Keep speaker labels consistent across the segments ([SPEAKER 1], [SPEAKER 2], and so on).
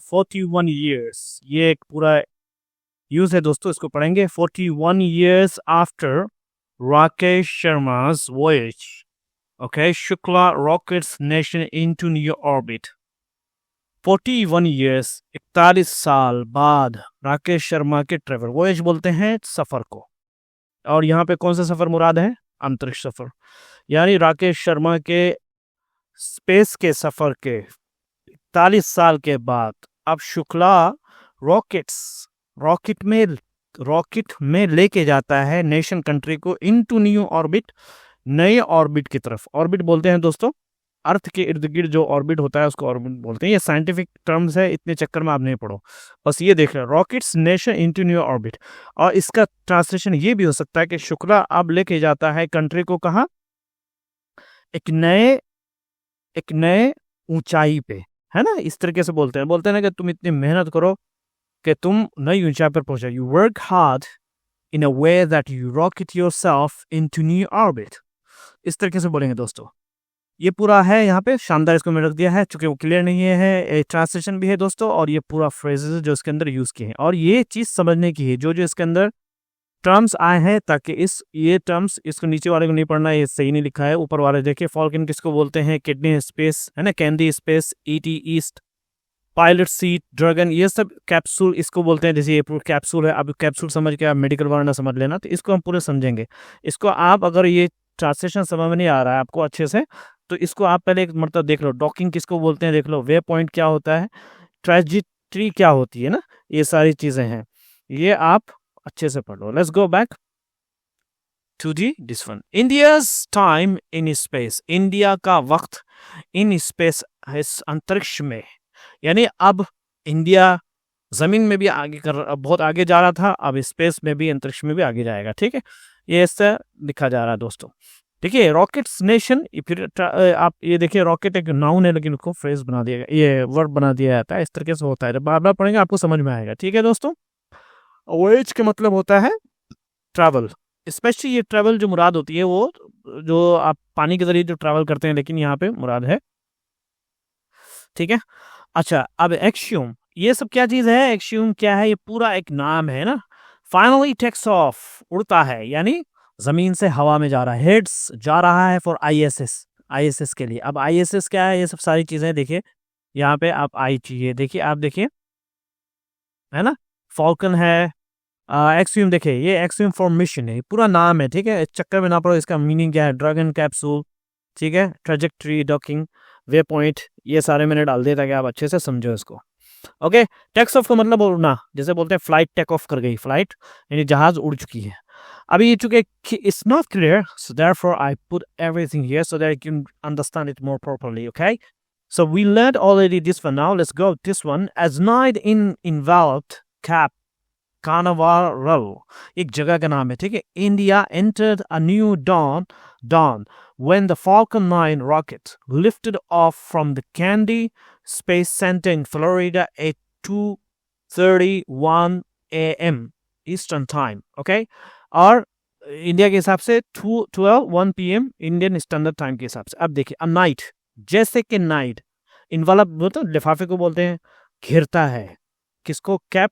[SPEAKER 1] 41 years, ये एक पूरा यूज है दोस्तों, इसको पढ़ेंगे। 41 years after Rakesh शर्मा's voyage, okay, Shukla rockets nation into new orbit। 41 years, 41 साल बाद राकेश शर्मा के ट्रेवल, वॉयज बोलते हैं सफर को, और यहाँ पे कौन सा सफर मुराद है? अंतरिक्ष सफर। यानी राकेश शर्मा के स्पेस के सफर के 41 साल के बाद अब शुक्ला रॉकेट में लेके जाता है नेशन कंट्री को इनटू न्यू ऑर्बिट, नए ऑर्बिट की तरफ। ऑर्बिट बोलते हैं दोस्तों अर्थ के इर्द गिर्द जो ऑर्बिट होता है उसको ऑर्बिट बोलते हैं। ये साइंटिफिक टर्म्स है, इतने चक्कर में आप नहीं पढ़ो, बस ये देख रहे हो, rockets nation into new orbit. और इसका ट्रांसलेशन ये भी हो सकता है कि शुक्ला अब लेके जाता है कंट्री को कहाँ? एक नए ऊंचाई पे, है ना, इस तरीके से बोलते हैं ना कि तुम इतनी मेहनत करो कि तुम नई ऊंचाई पर पहुंचो। You work hard in a way that you rocket yourself into new orbit, इस तरीके से बोलेंगे दोस्तों। ये पूरा है यहाँ पे, शानदार, इसको मैंने रख दिया है चूंकि वो क्लियर नहीं है। ट्रांसलेशन भी है दोस्तों, और ये पूरा फ्रेजेस जो इसके अंदर यूज किए हैं, और ये चीज समझने की है जो इसके अंदर टर्म्स आए हैं, ताकि ये टर्म्स, इसको नीचे वाले को नहीं पढ़ना, ये सही नहीं लिखा है, ऊपर वाले देखिए। फॉल्कन किसको बोलते हैं? किडनी स्पेस, है ना, candy space, ET east, pilot seat, dragon, ये सब कैप्सूल इसको बोलते हैं। जैसे ये पूरा कैप्सूल है, अब कैप्सूल समझ के आप मेडिकल वाला ना समझ लेना, तो इसको हम पूरे समझेंगे। इसको आप, अगर ये ट्रांसलेशन समझ में नहीं आ रहा है आपको अच्छे से, तो इसको आप पहले एक मतलब देख लो। डॉकिंग किसको बोलते हैं देख लो, वे पॉइंट क्या होता है, ट्रेजेक्टरी क्या होती है ना, ये सारी चीजें हैं, ये आप अच्छे से पढ़ लो। Let's go back to this one. India's time in space, India का वक्त इन स्पेस, अंतरिक्ष में, यानी अब इंडिया जमीन में भी आगे बहुत आगे जा रहा था, अब स्पेस में भी, अंतरिक्ष में भी आगे जाएगा। ठीक है, ये ऐसा लिखा जा रहा है दोस्तों। देखिए रॉकेट्स नेशन, फिर आप ये देखिए, रॉकेट एक नाउन है लेकिन उसको फ्रेज बना दिया, ये वर्ड बना दिया जाता है, इस तरीके से होता है। जब बार बार पढ़ेंगे आपको समझ में आएगा। ठीक है दोस्तों, वॉयज के मतलब होता है ट्रैवल, स्पेशली ये ट्रैवल जो मुराद होती है वो जो आप पानी के जरिए जो ट्रैवल करते हैं, लेकिन यहाँ पे मुराद है। ठीक है, अच्छा, अब एक्सियम, ये सब क्या चीज है? एक्सियम क्या है? ये पूरा एक नाम है ना। फाइनली टेक्स ऑफ, उड़ता है, यानी जमीन से हवा में जा रहा है। हेड्स जा रहा है फॉर आईएसएस के लिए। अब आईएसएस क्या है? ये सब सारी चीजें देखिए, यहाँ पे आप आई चाहिए, देखिए आप देखिए, है ना, फॉल्कन है, एक्सियम देखिए, ये एक्सियम फॉर मिशन है, पूरा नाम है। ठीक है, चक्कर में ना पड़ो, इसका मीनिंग क्या है? ड्रैगन कैप्सूल, ठीक है, ट्रेजेक्टरी, डॉकिंग, वे पॉइंट, ये सारे मैंने डाल दिए ताकि आप अच्छे से समझो इसको। ओके, टेक्स ऑफ का मतलब उड़ना, जैसे बोलते हैं फ्लाइट टेक ऑफ कर गई, फ्लाइट यानी जहाज उड़ चुकी है। अभी चूंकि it's not clear, so therefore I put everything here so that you can understand it more properly. Okay, so we learned already this one. Now let's go with this one. As night enveloped Cap Canaveral, एक जगह का नाम है। ठीक है, India entered a new dawn when the Falcon 9 rocket lifted off from the Kennedy Space Center in Florida at 2:31 a.m. Eastern Time. Okay, और India के हिसाब से 12:01 p.m. इंडियन स्टैंडर्ड टाइम के हिसाब से। अब देखिए, a night, जैसे कि नाइट, इन्वॉल्व बोलते हैं, लिफाफे को बोलते हैं, घेरता है, किसको? कैप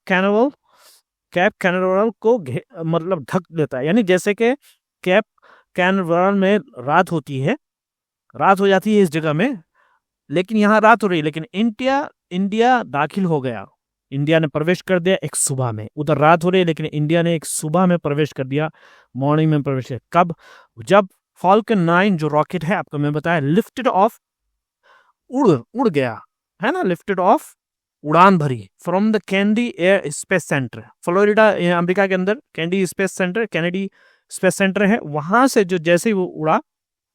[SPEAKER 1] कैनावरल को मतलब ढक देता है, यानी जैसे कि कैप कैनावरल में रात होती है, रात हो जाती है इस जगह में, लेकिन यहाँ रात हो रही है, लेकिन इंडिया दाखिल हो गया, इंडिया ने प्रवेश कर दिया एक सुबह में। उधर रात हो रही है लेकिन इंडिया ने एक सुबह में प्रवेश कर दिया, मॉर्निंग में प्रवेश किया। कब? जब फॉल्कन 9 जो रॉकेट है, आपको मैं बताया, लिफ्टेड ऑफ, उड़ गया, है ना, लिफ्टेड ऑफ, उड़ान भरी, from the Kennedy air space centre, Florida America के अंदर Kennedy space centre, Kennedy space centre है, वहां से जो जैसे ही वो उड़ा,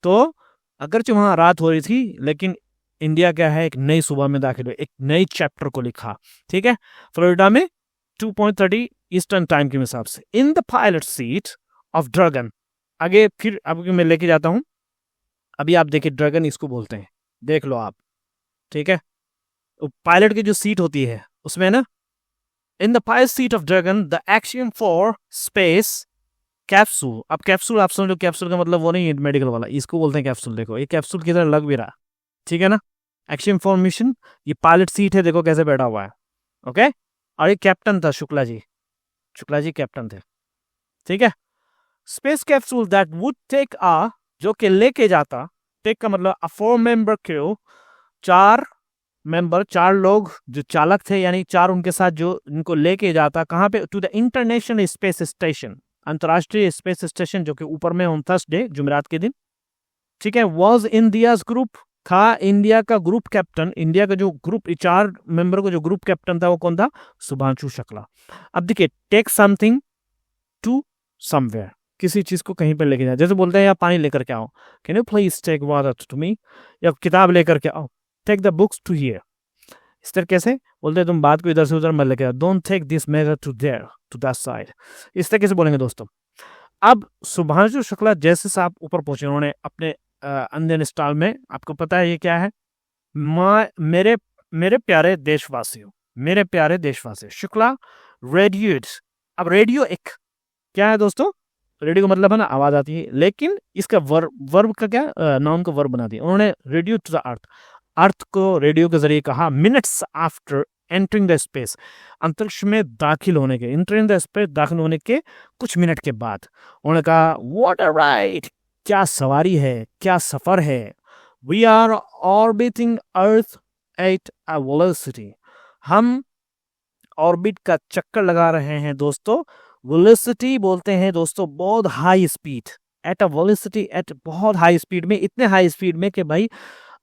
[SPEAKER 1] तो अगरचे वहां रात हो रही थी, लेकिन इंडिया क्या है, एक नई सुबह में दाखिल हुए, एक नई चैप्टर को लिखा। ठीक है, फ्लोरिडा में 2:30 ईस्टर्न टाइम के हिसाब से। In the pilot seat of dragon, आगे फिर आपको मैं लेके जाता हूं, अभी आप देखिए, ड्रैगन इसको बोलते हैं, देख लो आप। ठीक है, पायलट की जो सीट होती है उसमें ना, in the pilot seat of dragon the axiom for space capsule. अब कैप्सूल आप समझो, कैप्सूल का मतलब वो नहीं है मेडिकल वाला, इसको बोलते हैं कैप्सूल। देखो ये कैप्सूल की तरह लग भी रहा, ठीक है ना, एक्सियम फॉर मिशन, ये पायलट सीट है, देखो कैसे बैठा हुआ है, ओके, और ये कैप्टन था शुक्ला जी कैप्टन थे, ठीक है। Space capsule that would take जो कि लेके जाता, टेक का मतलब अ 4 मेंबर क्रू, 4 लोग जो चालक थे, यानी 4 उनके साथ जो इनको लेके जाता कहाँ पे, to the international space station, अंतर्राष्ट्रीय स्पेस स्टेशन जो कि ऊपर में ऑन थर्सडे, जुमेरात के दिन, ठीक है। वॉज इंडियाज ग्रुप, था इंडिया का ग्रुप कैप्टन, इंडिया का जो ग्रुप 4 मेंबर को जो ग्रुप कैप्टन था वो कौन था, शुभांशु शुक्ला। अब देखिए, टेक समथिंग टू समवेयर, किसी चीज को कहीं पर लेके जाए, जैसे बोलते हैं या पानी लेकर के आओ, can you please take water to me, या किताब लेकर के आओ, take the books to here, इस तरह कैसे बोलते हैं, तुम बात को इधर से उधर मत लेके आओ, don't take this major to there to that side, इस तरह कैसे बोलेंगे दोस्तों। अब शुभांशु शुक्ला जैसे साहब ऊपर पहुंचे, उन्होंने अपने इंडियन स्टाइल में, आपको पता है ये क्या है, मेरे प्यारे देशवासियों, शुक्ला रेडियोड। अब रेडियो एक क्या है दोस्तों, रेडियो का मतलब है ना आवाज आती है, लेकिन इसका वर्ब का क्या, नाउन का वर्ब बना दिया उन्होंने, रेडियो टू द अर्थ को रेडियो के जरिए कहा, minutes after entering the space, अंतरिक्ष में दाखिल होने के, एंटरिंग द स्पेस दाखिल होने के कुछ मिनट के बाद उन्होंने कहा, व्हाट अ राइड, क्या सवारी है, क्या सफर है, we are orbiting earth at a velocity, हम ऑर्बिट का चक्कर लगा रहे हैं दोस्तों, वेलोसिटी बोलते हैं दोस्तों बहुत high speed, at a velocity, at बहुत हाई स्पीड में, इतने हाई स्पीड में कि भाई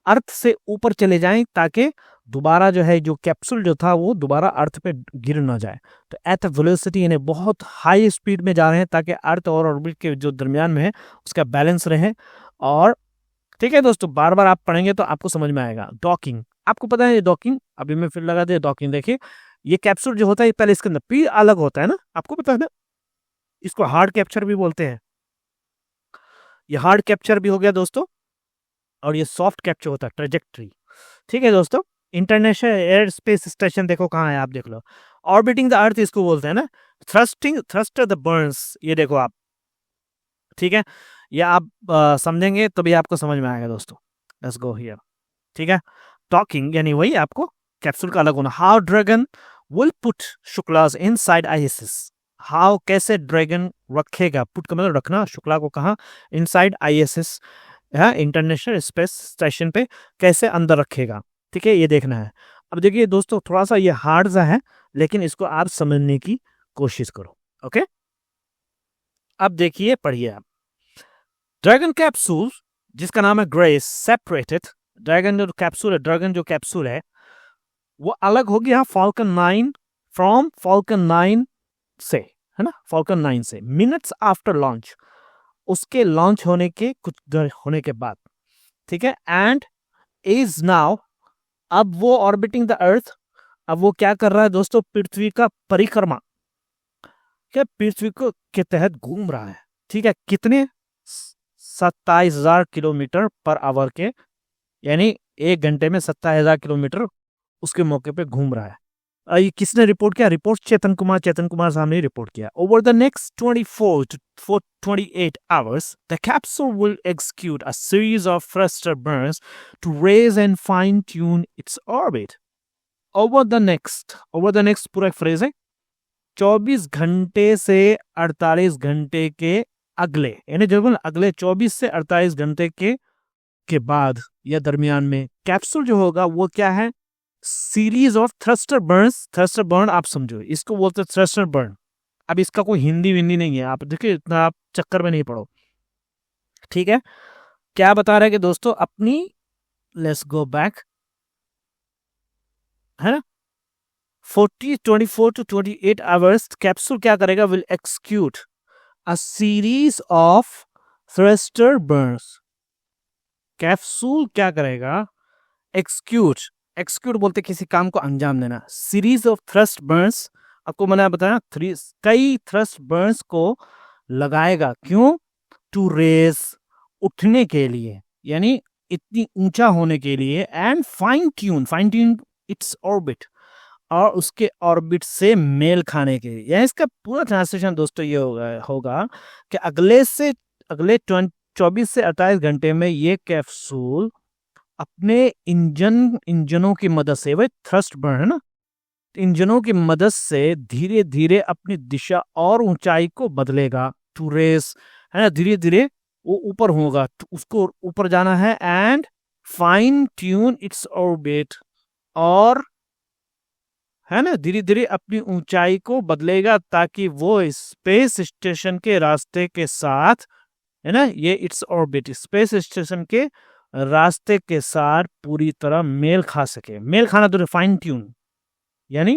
[SPEAKER 1] अर्थ से ऊपर चले जाएं, ताकि दोबारा जो है जो कैप्सूल जो था वो दोबारा अर्थ पे गिर ना जाए। तो एट अ वेलोसिटी यानी बहुत हाई स्पीड में जा रहे हैं, ताकि अर्थ और ऑर्बिट के जो दरमियान में है उसका बैलेंस रहे। और ठीक है दोस्तों, बार बार आप पढ़ेंगे तो आपको समझ में आएगा। डॉकिंग, आपको पता है ये डॉकिंग, अभी मैं फिर लगा दे डॉकिंग, देखिए ये कैप्सूल जो होता है पहले इसके अंदर पी अलग होता है ना, आपको पता है ना, इसको हार्ड कैप्चर भी बोलते हैं, ये हार्ड कैप्चर भी हो गया दोस्तों, और ये सॉफ्ट कैप्चर होता है ट्रेजेक्ट्री, ठीक है दोस्तों। इंटरनेशनल एयर स्पेस स्टेशन देखो कहाँ है, आप देख लो, ऑर्बिटिंग द अर्थ इसको बोलते हैं ना, थ्रस्टर द बर्न्स, ये देखो आप, ठीक है, ये आप समझेंगे तो भी आपको समझ में आएगा दोस्तों। लेट्स गो हियर, ठीक है। टॉकिंग यानी वही आपको कैप्सूल का अलग होना। How Dragon will put Shukla's inside ISS, how कैसे ड्रैगन रखेगा, पुट का मतलब रखना, शुक्ला को कहा inside ISS, international space station पे कैसे अंदर रखेगा, ठीक है, ये देखना है। अब देखिए दोस्तों, थोड़ा सा ये हार्ड सा है, लेकिन इसको आप समझने की कोशिश करो, ओके। अब देखिए, पढ़िए आप, ड्रैगन कैप्सूल जिसका नाम है ग्रेस सेपरेटेड, ड्रैगन जो कैप्सूल है वो अलग हो गया फाल्कन 9 फ्रॉम फाल्कन 9 से, है ना, फाल्कन 9 से मिनट्स आफ्टर लॉन्च, उसके लॉन्च होने के कुछ देर होने के बाद, ठीक है। एंड इज नाउ, अब वो ऑर्बिटिंग द अर्थ, अब वो क्या कर रहा है दोस्तों, पृथ्वी का परिक्रमा, क्या पृथ्वी को के तहत घूम रहा है, ठीक है, कितने 27,000 किलोमीटर पर आवर के, यानी 1 घंटे में 27,000 किलोमीटर उसके मौके पे घूम रहा है। ये किसने रिपोर्ट किया, रिपोर्ट चेतन कुमार साहब ने रिपोर्ट किया। Over the next 24 to 28 hours the capsule will execute a series of thruster burns to raise and fine tune its orbit. over the next पूरा एक फ्रेज है, 24 घंटे से 48 घंटे के अगले, यानी जब अगले 24 से 48 घंटे के बाद या दरमियान में कैप्सूल जो होगा वो क्या है, सीरीज ऑफ थ्रस्टर बर्न आप समझो, इसको बोलते हैं थ्रस्टर बर्न। अब इसका कोई हिंदी विंदी नहीं है, आप देखिए इतना आप चक्कर में नहीं पड़ो, ठीक है। क्या बता रहा है कि दोस्तों अपनी, लेट्स गो बैक, है ना, 24 to 28 आवर्स कैप्सूल क्या करेगा, will execute a series of thruster Burns, capsule क्या करेगा, एक्सक्यूट बोलते किसी काम को अंजाम देना, सीरीज ऑफ थ्रस्ट बर्न्स, आपको मैंने बताया कई थ्रस्ट बर्न्स को लगाएगा, क्यों, टू रेज, उठने के लिए, यानी इतनी ऊंचा होने के लिए, and fine tune its orbit, और उसके ऑर्बिट से मेल खाने के लिए। यानी इसका पूरा ट्रांसलेशन दोस्तों ये होगा कि अगले 24 से 28 घंटे में ये कैप्सूल अपने इंजनों की मदद से, वही थ्रस्ट बर्न है ना, इंजनों की मदद से धीरे धीरे अपनी दिशा और ऊंचाई को बदलेगा, टू रेस, है ना, धीरे धीरे वो ऊपर होगा, तो उसको ऊपर जाना है, and fine tune its orbit, और है ना धीरे धीरे अपनी ऊंचाई को बदलेगा ताकि वो स्पेस स्टेशन के रास्ते के साथ, है ना, ये इट्स ऑर्बिट स्पेस स्टेशन के रास्ते के साथ पूरी तरह मेल खा सके। मेल खाना तो फाइन ट्यून, यानी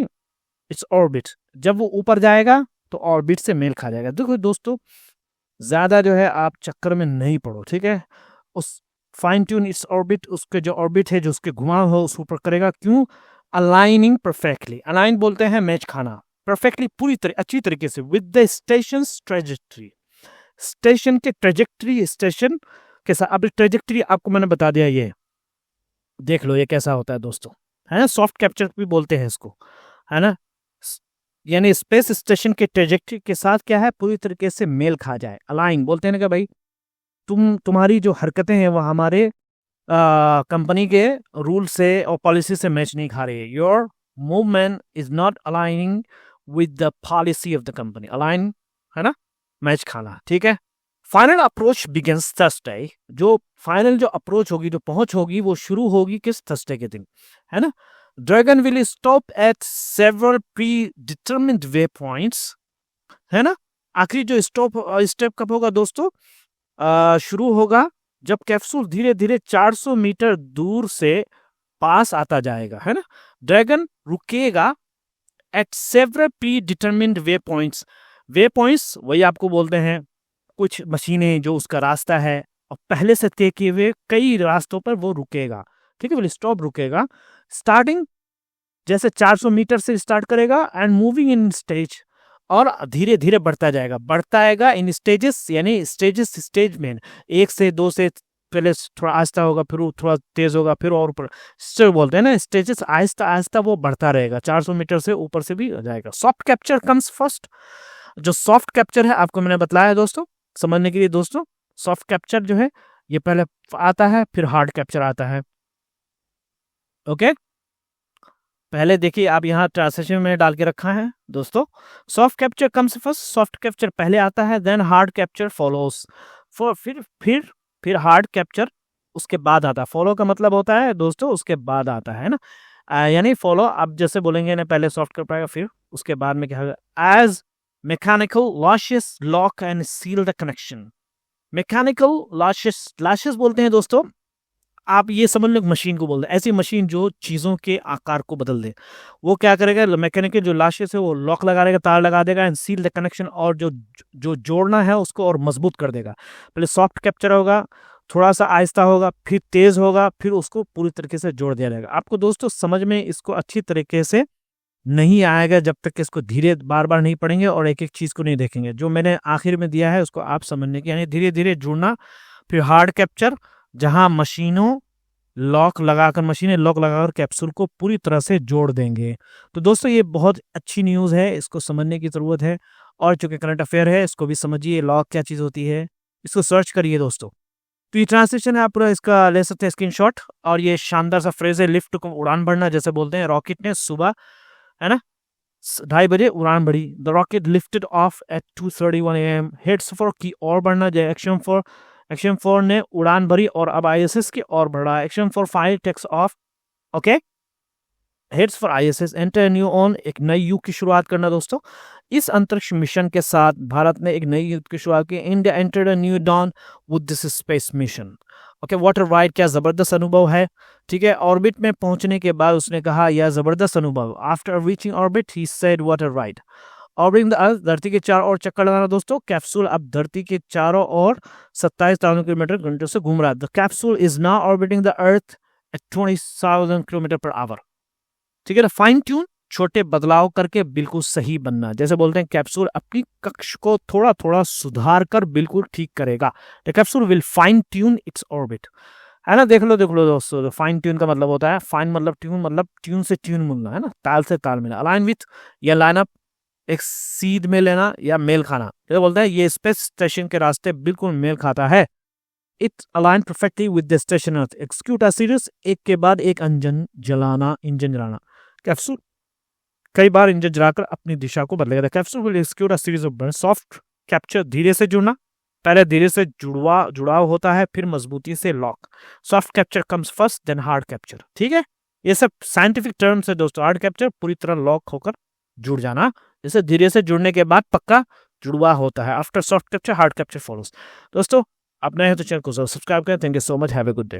[SPEAKER 1] इट्स ऑर्बिट, जब वो ऊपर जाएगा तो ऑर्बिट से मेल खा जाएगा। देखो दोस्तों, ज्यादा जो है आप चक्कर में नहीं पड़ो, ठीक है। उस फाइन ट्यून इट्स ऑर्बिट, उसके जो ऑर्बिट है जो उसके घुमाव हो उस ऊपर करेगा। क्यों? अलाइनिंग परफेक्टली, अलाइन बोलते हैं मैच खाना, परफेक्टली पूरी तरह अच्छी तरीके से with the station trajectory, station के ट्रेजेक्ट्री, स्टेशन के साथ। अब ट्रेजेक्ट्री आपको मैंने बता दिया, ये देख लो ये कैसा होता है दोस्तों, है ना, सॉफ्ट कैप्चर भी बोलते हैं इसको, है ना, यानी स्पेस स्टेशन के ट्रेजेक्ट्री के साथ क्या है, पूरी तरीके से मेल खा जाए। अलाइन बोलते हैं ना कि भाई तुम्हारी जो हरकतें हैं वो हमारे कंपनी के रूल से और पॉलिसी से मैच नहीं खा रही है। Your movement is not aligning with the policy of the company. Align है ना, मैच खाना, ठीक है। फाइनल अप्रोच बिगिंस थर्सडे, जो फाइनल जो अप्रोच होगी, जो पहुंच होगी, वो शुरू होगी किस, थर्सडे के दिन, है ना। Dragon will stop at several pre determined way points, है ना। आखिरी जो स्टेप कब होगा दोस्तों, शुरू होगा जब कैप्सूल धीरे धीरे 400 मीटर दूर से पास आता जाएगा, है ना। ड्रैगन रुकेगा एट सेवरल प्री डिटरमिन्ड वे पॉइंट्स। वे पॉइंट्स वही आपको बोलते हैं कुछ मशीनें जो उसका रास्ता है और पहले से तय किए हुए कई रास्तों पर वो रुकेगा, ठीक है, वो स्टॉप रुकेगा। स्टार्टिंग जैसे 400 मीटर से स्टार्ट करेगा एंड मूविंग इन स्टेज, और धीरे धीरे बढ़ता आएगा इन स्टेजेस, यानी स्टेज में 1 से 2 से पहले थोड़ा आहिस्ता होगा, फिर थोड़ा तेज होगा, फिर और ऊपर बोलते हैं ना, स्टेजेस आहिस्ता आहिस्ता वो बढ़ता रहेगा, 400 मीटर से ऊपर से भी आ जाएगा। सॉफ्ट कैप्चर कम्स फर्स्ट, जो सॉफ्ट कैप्चर है आपको मैंने बताया दोस्तों, समझने के लिए दोस्तों, सॉफ्ट कैप्चर जो है ये पहले आता है, फिर हार्ड कैप्चर आता है। ओके, पहले देखिए आप यहाँ ट्रांसलेशन में डाल के रखा है दोस्तों, soft capture comes first, soft capture पहले आता है, देन हार्ड कैप्चर फॉलोस, फिर हार्ड कैप्चर उसके बाद आता है। फॉलो का मतलब होता है दोस्तों उसके बाद आता है ना, यानी फॉलो आप जैसे बोलेंगे ना, पहले सॉफ्ट कैप्चर आएगा, फिर उसके बाद में क्या होगा, as mechanical latches lock and seal the connection. Mechanical latches बोलते हैं दोस्तों, आप ये समझ लो मशीन को बोलते हैं, ऐसी मशीन जो चीज़ों के आकार को बदल दे। वो क्या करेगा, मैकेनिकल जो लाशेस है वो लॉक लगा देगा, तार लगा देगा, एंड सील द कनेक्शन, और जो जोड़ना है उसको और मजबूत कर देगा। पहले सॉफ्ट कैप्चर होगा, थोड़ा सा आहिस्ता होगा, फिर तेज होगा, फिर उसको पूरी तरीके से जोड़ दिया जाएगा। आपको दोस्तों समझ में इसको अच्छी तरीके से नहीं आएगा जब तक कि इसको धीरे बार बार नहीं पढ़ेंगे और एक एक चीज़ को नहीं देखेंगे। जो मैंने आखिर में दिया है उसको आप समझने की, यानी धीरे धीरे जुड़ना। फिर हार्ड कैप्चर, जहां मशीनें लॉक लगाकर कैप्सूल को पूरी तरह से जोड़ देंगे। तो दोस्तों ये बहुत अच्छी न्यूज़ है, इसको समझने की ज़रूरत है, और चूंकि करंट अफेयर है इसको भी समझिए, लॉक क्या चीज़ होती है, इसको सर्च करिए दोस्तों। तो ये ट्रांसलेशन है, आप पूरा इसका ले सकते हैं स्क्रीनशॉट। और ये शानदार सा फ्रेज है, लिफ्ट को उड़ान भरना, जैसे बोलते हैं रॉकेट ने सुबह, है ना, 2:30 बजे उड़ान भरी। The rocket lifted off at 2:31 AM। Heads for की ओर बढ़ना, एक्शन 4 ने उड़ान भरी और अब ISS की ओर बढ़ा। Action 4 5 takes off, okay, heads for ISS, enter new on, एक नई युग की शुरुआत करना दोस्तों। इस अंतरिक्ष मिशन के साथ भारत ने एक नई युग की शुरुआत की। India entered a new dawn with this space mission. Okay, what a ride, क्या जबरदस्त अनुभव है, ठीक है। ऑर्बिट में पहुंचने के बाद उसने कहा यह जबरदस्त अनुभव। After reaching orbit he said what a ride. Orbiting the earth, धरती के चारों ओर चक्कर लगाना दोस्तों। कैप्सूल अब धरती के चारों ओर 27,000 किलोमीटर घंटे से घूम रहा है। The capsule is now orbiting the earth at 20,000 kilometre per hour, ठीक है ना। फाइन ट्यून, छोटे बदलाव करके बिल्कुल सही बनना, जैसे बोलते हैं कैप्सूल अपनी कक्ष को थोड़ा थोड़ा सुधार कर बिल्कुल ठीक करेगा। The capsule will fine tune its orbit, है ना। देख लो दोस्तों, फाइन ट्यून का मतलब होता है, फाइन मतलब ट्यून से ट्यून मिलना, है ना, ताल से ताल मिलना। अलाइन विथ या लाइन अप, एक सीध में लेना या मेल खाना, जैसे बोलते हैं ये स्पेस स्टेशन के रास्ते बिल्कुल मेल खाता है। It align perfectly with the station earth. Execute a series, एक के बाद एक इंजन जलाना। कैप्सूल कई बार इंजन जलाकर अपनी दिशा को बदलेगा। The capsule will execute a series of Burns. Soft capture, धीरे से जुड़ना, पहले धीरे से जुड़ाव होता है, फिर मजबूती से lock. Soft capture comes first, then hard capture. ठीक है, ये सब साइंटिफिक टर्म्स है दोस्तों। हार्ड कैप्चर पूरी तरह लॉक होकर जुड़ जाना, जैसे धीरे से जुड़ने के बाद पक्का जुड़वा होता है। After soft capture hard capture follows. दोस्तों आप नए हैं तो चैनल को सब्सक्राइब करें। Thank you so much, have a good day.